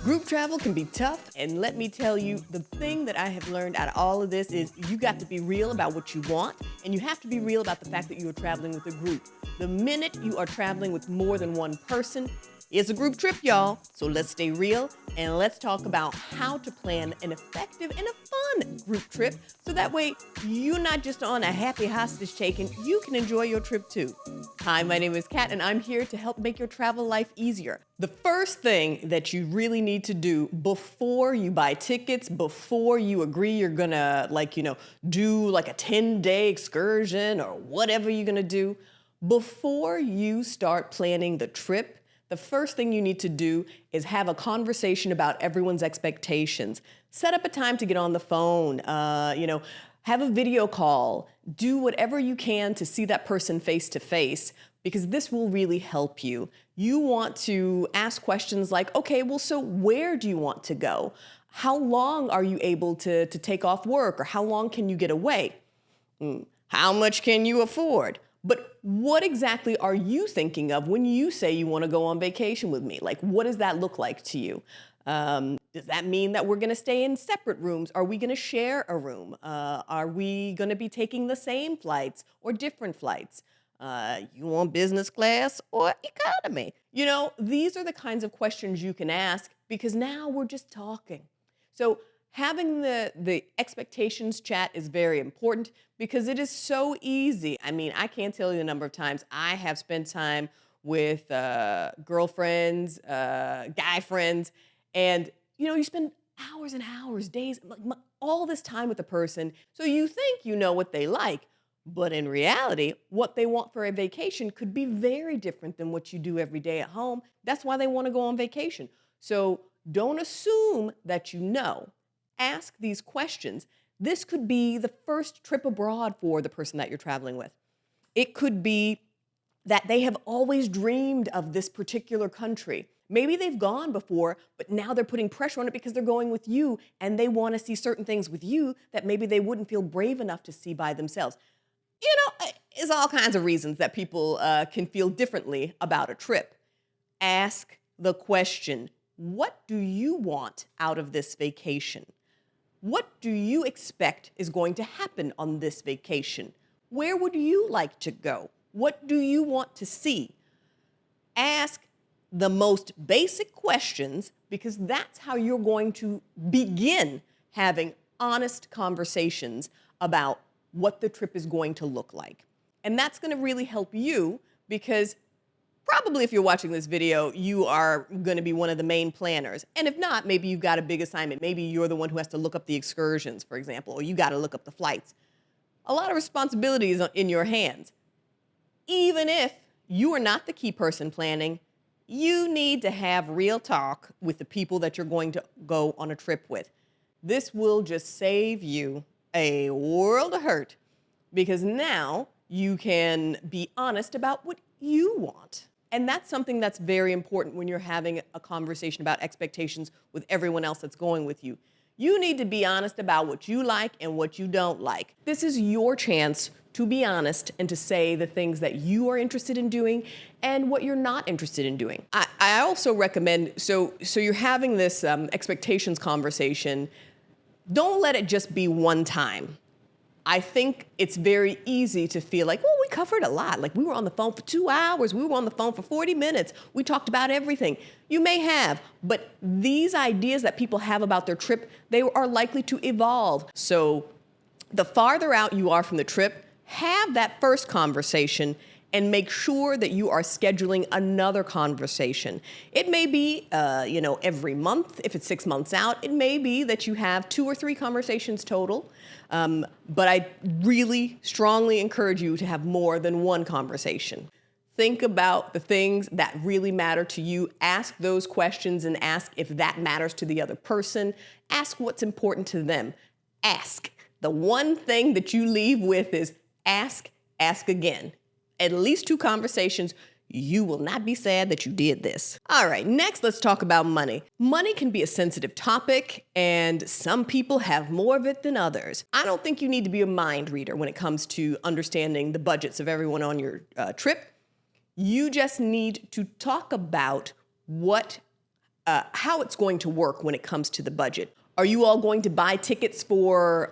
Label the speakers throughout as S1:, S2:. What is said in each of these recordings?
S1: Group travel can be tough, and let me tell you, the thing that I have learned out of all of this is you got to be real about what you want, and you have to be real about the fact that you are traveling with a group. The minute you are traveling with more than one person, it's a group trip, y'all. So let's stay real, and let's talk about how to plan an effective and a fun group trip, so that way you're not just on a happy hostage taking, you can enjoy your trip too. Hi, my name is Kat, and I'm here to help make your travel life easier. The first thing that you really need to do before you buy tickets, before you agree you're gonna do like a 10-day excursion or whatever you're gonna do, before you start planning the trip, the first thing you need to do is have a conversation about everyone's expectations. Set up a time to get on the phone, have a video call, do whatever you can to see that person face to face, because this will really help you. You want to ask questions like, okay, well, so where do you want to go? How long are you able to take off work, or how long can you get away? How much can you afford? But what exactly are you thinking of when you say you want to go on vacation with me? Like, what does that look like to you? Does that mean that we're going to stay in separate rooms? Are we going to share a room? Are we going to be taking the same flights or different flights? You want business class or economy? You know, these are the kinds of questions you can ask, because now we're just talking. So having the expectations chat is very important, because it is so easy. I mean, I can't tell you the number of times I have spent time with girlfriends, guy friends, and you spend hours and hours, days, all this time with a person. So you think you know what they like, but in reality, what they want for a vacation could be very different than what you do every day at home. That's why they want to go on vacation. So don't assume that you know. Ask these questions. This could be the first trip abroad for the person that you're traveling with. It could be that they have always dreamed of this particular country. Maybe they've gone before, but now they're putting pressure on it because they're going with you, and they want to see certain things with you that maybe they wouldn't feel brave enough to see by themselves. There's all kinds of reasons that people can feel differently about a trip. Ask the question, what do you want out of this vacation? What do you expect is going to happen on this vacation? Where would you like to go? What do you want to see? Ask the most basic questions, because that's how you're going to begin having honest conversations about what the trip is going to look like. And that's going to really help you, because probably if you're watching this video, you are going to be one of the main planners. And if not, maybe you've got a big assignment. Maybe you're the one who has to look up the excursions, for example, or you got to look up the flights. A lot of responsibilities in your hands. Even if you are not the key person planning, you need to have real talk with the people that you're going to go on a trip with. This will just save you a world of hurt, because now you can be honest about what you want. And that's something that's very important when you're having a conversation about expectations with everyone else that's going with you. You need to be honest about what you like and what you don't like. This is your chance to be honest and to say the things that you are interested in doing and what you're not interested in doing. I also recommend, so you're having this expectations conversation, don't let it just be one time. I think it's very easy to feel like, well, we covered a lot. Like, we were on the phone for 2 hours. We were on the phone for 40 minutes. We talked about everything. You may have, but these ideas that people have about their trip, they are likely to evolve. So the farther out you are from the trip, have that first conversation and make sure that you are scheduling another conversation. It may be, every month. If it's 6 months out, it may be that you have 2 or 3 conversations total. But I really strongly encourage you to have more than one conversation. Think about the things that really matter to you. Ask those questions and ask if that matters to the other person. Ask what's important to them. Ask. The one thing that you leave with is ask again. At least 2 conversations. You will not be sad that you did this. All right, next let's talk about money. Money can be a sensitive topic, and some people have more of it than others. I don't think you need to be a mind reader when it comes to understanding the budgets of everyone on your trip. You just need to talk about what how it's going to work when it comes to the budget. Are you all going to buy tickets for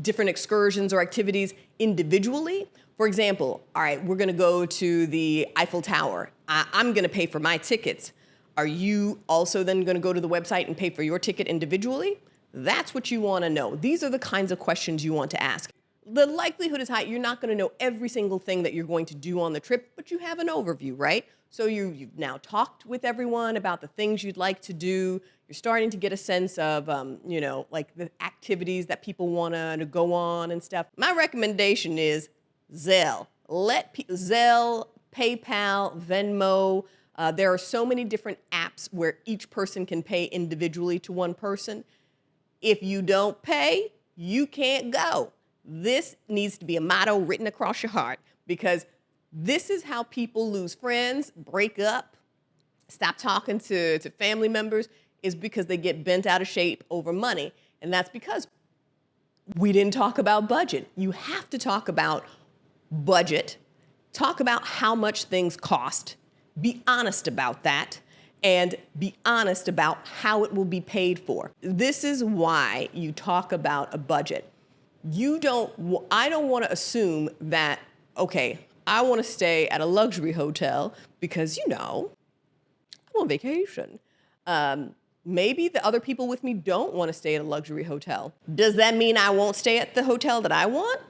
S1: different excursions or activities individually? For example, all right, we're going to go to the Eiffel Tower. I'm going to pay for my tickets. Are you also then going to go to the website and pay for your ticket individually? That's what you want to know. These are the kinds of questions you want to ask. The likelihood is high you're not going to know every single thing that you're going to do on the trip, but you have an overview, right? So you've now talked with everyone about the things you'd like to do. You're starting to get a sense of, like the activities that people want to go on and stuff. My recommendation is Zelle. Zelle, PayPal, Venmo. There are so many different apps where each person can pay individually to one person. If you don't pay, you can't go. This needs to be a motto written across your heart, because this is how people lose friends, break up, stop talking to family members, is because they get bent out of shape over money. And that's because we didn't talk about budget. You have to talk about budget, talk about how much things cost, be honest about that, and be honest about how it will be paid for. This is why you talk about a budget. I don't want to assume that, okay, I want to stay at a luxury hotel because, I'm on vacation. Maybe the other people with me don't want to stay at a luxury hotel. Does that mean I won't stay at the hotel that I want?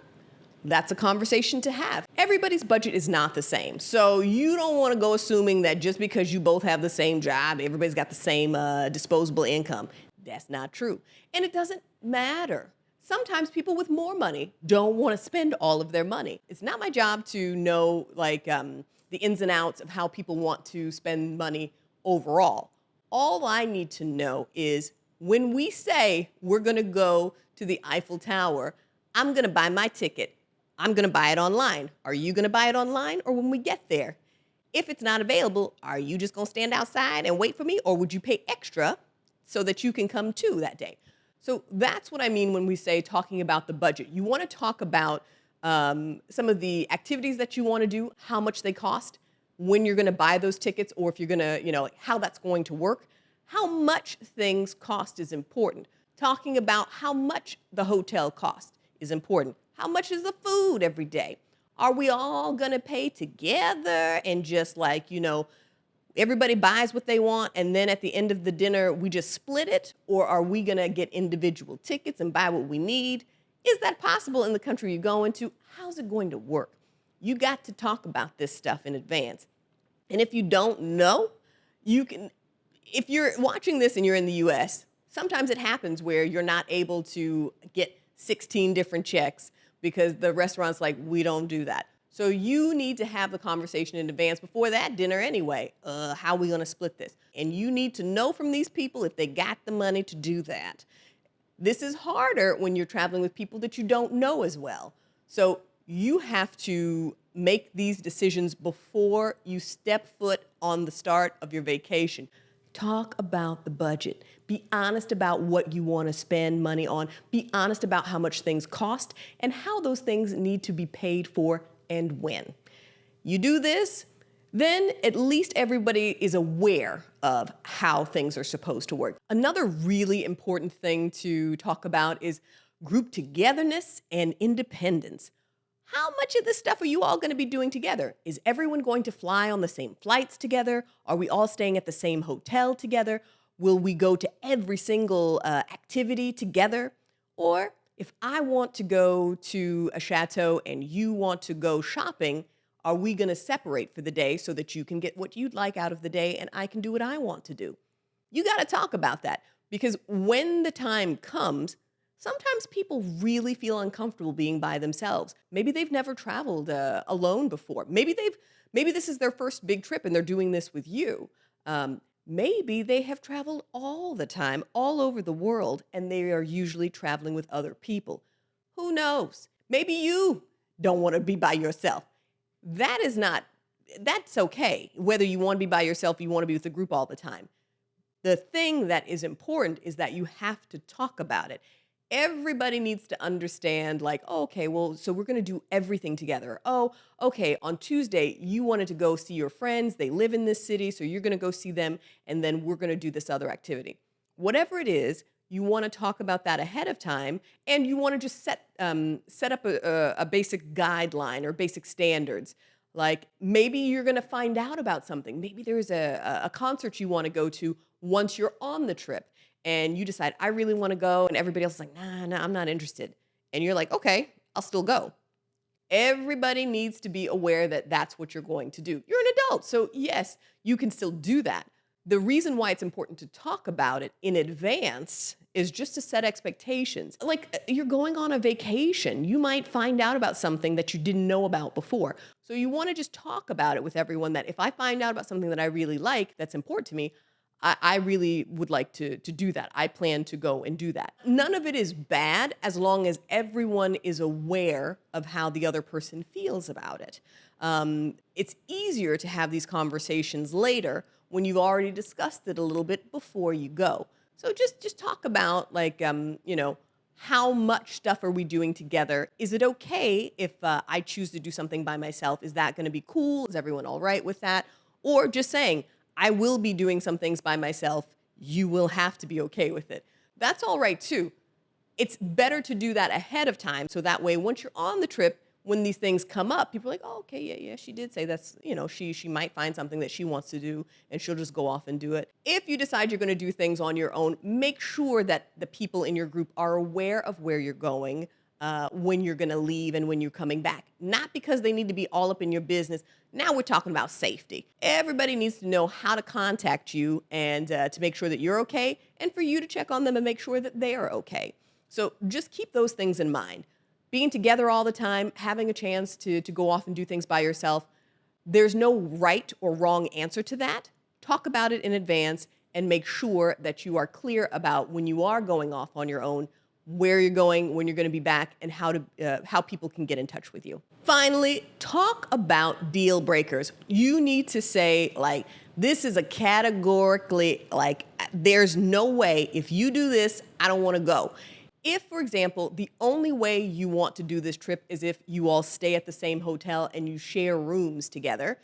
S1: That's a conversation to have. Everybody's budget is not the same. So you don't want to go assuming that just because you both have the same job, everybody's got the same disposable income. That's not true. And it doesn't matter. Sometimes people with more money don't want to spend all of their money. It's not my job to know the ins and outs of how people want to spend money overall. All I need to know is when we say we're going to go to the Eiffel Tower, I'm going to buy my ticket. I'm going to buy it online. Are you going to buy it online or when we get there? If it's not available, are you just going to stand outside and wait for me, or would you pay extra so that you can come too that day? So that's what I mean when we say talking about the budget. You want to talk about some of the activities that you want to do, how much they cost, when you're going to buy those tickets, or if you're going to, how that's going to work. How much things cost is important. Talking about how much the hotel cost is important. How much is the food every day? Are we all going to pay together and just everybody buys what they want, and then at the end of the dinner, we just split it? Or are we going to get individual tickets and buy what we need? Is that possible in the country you're going to? How's it going to work? You got to talk about this stuff in advance. And if you don't know, if you're watching this and you're in the US, sometimes it happens where you're not able to get 16 different checks because the restaurant's like, we don't do that. So you need to have the conversation in advance before that dinner anyway. How are we going to split this? And you need to know from these people if they got the money to do that. This is harder when you're traveling with people that you don't know as well. So you have to make these decisions before you step foot on the start of your vacation. Talk about the budget. Be honest about what you want to spend money on. Be honest about how much things cost and how those things need to be paid for and when. You do this, then at least everybody is aware of how things are supposed to work. Another really important thing to talk about is group togetherness and independence. How much of this stuff are you all going to be doing together? Is everyone going to fly on the same flights together? Are we all staying at the same hotel together? Will we go to every single activity together? Or if I want to go to a chateau and you want to go shopping, are we going to separate for the day so that you can get what you'd like out of the day and I can do what I want to do? You got to talk about that, because when the time comes, sometimes people really feel uncomfortable being by themselves. Maybe they've never traveled alone before. Maybe this is their first big trip and they're doing this with you. Maybe they have traveled all the time, all over the world, and they are usually traveling with other people. Who knows? Maybe you don't want to be by yourself. That's okay. Whether you want to be by yourself, you want to be with a group all the time. The thing that is important is that you have to talk about it. Everybody needs to understand, like, oh, okay, well, so we're going to do everything together. Oh, okay, on Tuesday, you wanted to go see your friends. They live in this city, so you're going to go see them, and then we're going to do this other activity. Whatever it is, you want to talk about that ahead of time, and you want to just set up a basic guideline or basic standards. Like maybe you're going to find out about something. Maybe there's a concert you want to go to once you're on the trip and you decide, I really want to go, and everybody else is like, nah, I'm not interested. And you're like, okay, I'll still go. Everybody needs to be aware that that's what you're going to do. You're an adult, so yes, you can still do that. The reason why it's important to talk about it in advance is just to set expectations. Like you're going on a vacation, you might find out about something that you didn't know about before. So you want to just talk about it with everyone that if I find out about something that I really like, that's important to me, I really would like to do that. I plan to go and do that. None of it is bad as long as everyone is aware of how the other person feels about it. It's easier to have these conversations later when you've already discussed it a little bit before you go. So just talk about like, how much stuff are we doing together? Is it okay if I choose to do something by myself? Is that going to be cool? Is everyone all right with that? Or just saying, I will be doing some things by myself. You will have to be okay with it. That's all right too. It's better to do that ahead of time. So that way, once you're on the trip, when these things come up, people are like, oh, okay, yeah, she did say that's, she might find something that she wants to do and she'll just go off and do it. If you decide you're going to do things on your own, make sure that the people in your group are aware of where you're going, when you're going to leave and when you're coming back. Not because they need to be all up in your business. Now we're talking about safety. Everybody needs to know how to contact you and to make sure that you're okay and for you to check on them and make sure that they are okay. So just keep those things in mind. Being together all the time, having a chance to go off and do things by yourself, there's no right or wrong answer to that. Talk about it in advance and make sure that you are clear about when you are going off on your own, where you're going, when you're going to be back, and how people can get in touch with you. Finally, talk about deal breakers. You need to say, like, this is a categorically, like, there's no way, if you do this, I don't want to go. If, for example, the only way you want to do this trip is if you all stay at the same hotel and you share rooms together,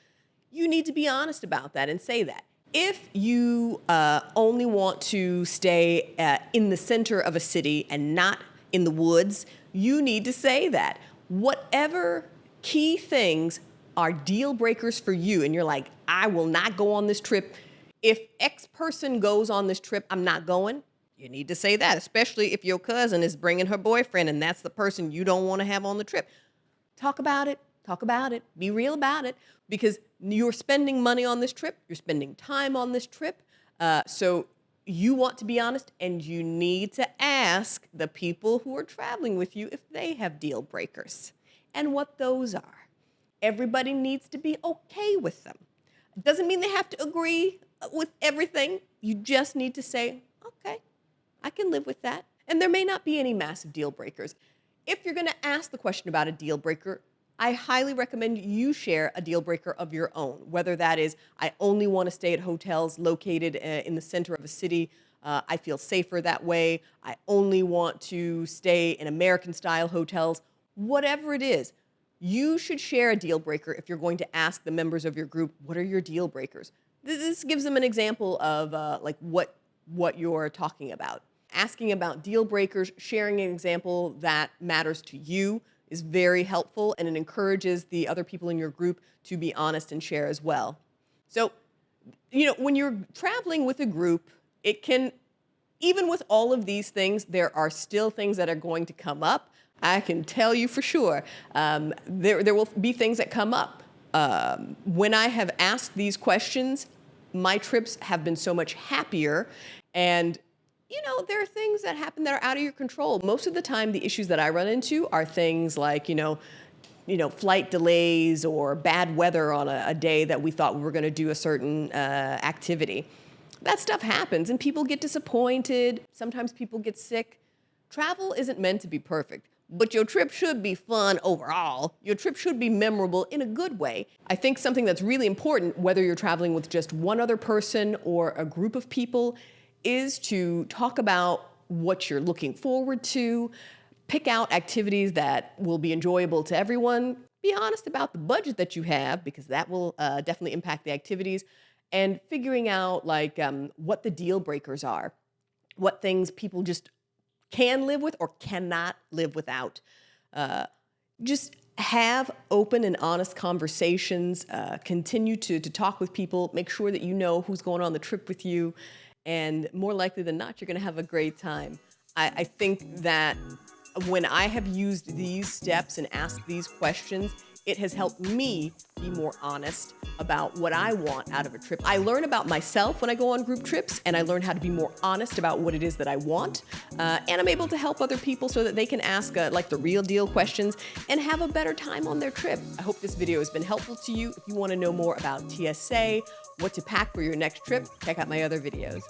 S1: you need to be honest about that and say that. If you only want to stay in the center of a city and not in the woods, you need to say that. Whatever key things are deal breakers for you, and you're like, I will not go on this trip. If X person goes on this trip, I'm not going. You need to say that, especially if your cousin is bringing her boyfriend and that's the person you don't want to have on the trip. Talk about it. Talk about it. Be real about it, because you're spending money on this trip. You're spending time on this trip. So you want to be honest, and you need to ask the people who are traveling with you if they have deal breakers and what those are. Everybody needs to be okay with them. It doesn't mean they have to agree with everything. You just need to say, okay, I can live with that. And there may not be any massive deal breakers. If you're going to ask the question about a deal breaker, I highly recommend you share a deal breaker of your own, whether that is, I only want to stay at hotels located in the center of a city. I feel safer that way. I only want to stay in American-style hotels. Whatever it is, you should share a deal breaker if you're going to ask the members of your group, what are your deal breakers? This gives them an example of like what you're talking about. Asking about deal breakers, sharing an example that matters to you is very helpful, and it encourages the other people in your group to be honest and share as well. So, when you're traveling with a group, it can, even with all of these things, there are still things that are going to come up. I can tell you for sure. There will be things that come up. When I have asked these questions, my trips have been so much happier, and there are things that happen that are out of your control. Most of the time, the issues that I run into are things like, flight delays or bad weather on a day that we thought we were going to do a certain activity. That stuff happens, and people get disappointed. Sometimes people get sick. Travel isn't meant to be perfect, but your trip should be fun overall. Your trip should be memorable in a good way. I think something that's really important, whether you're traveling with just one other person or a group of people, is to talk about what you're looking forward to. Pick out activities that will be enjoyable to everyone. Be honest about the budget that you have, because that will definitely impact the activities. And figuring out like what the deal breakers are, what things people just can live with or cannot live without. Just have open and honest conversations. Continue to talk with people. Make sure that you know who's going on the trip with you. And more likely than not, you're going to have a great time. I think that when I have used these steps and asked these questions, it has helped me be more honest about what I want out of a trip. I learn about myself when I go on group trips, and I learn how to be more honest about what it is that I want. And I'm able to help other people so that they can ask like the real deal questions and have a better time on their trip. I hope this video has been helpful to you. If you want to know more about TSA, what to pack for your next trip, check out my other videos.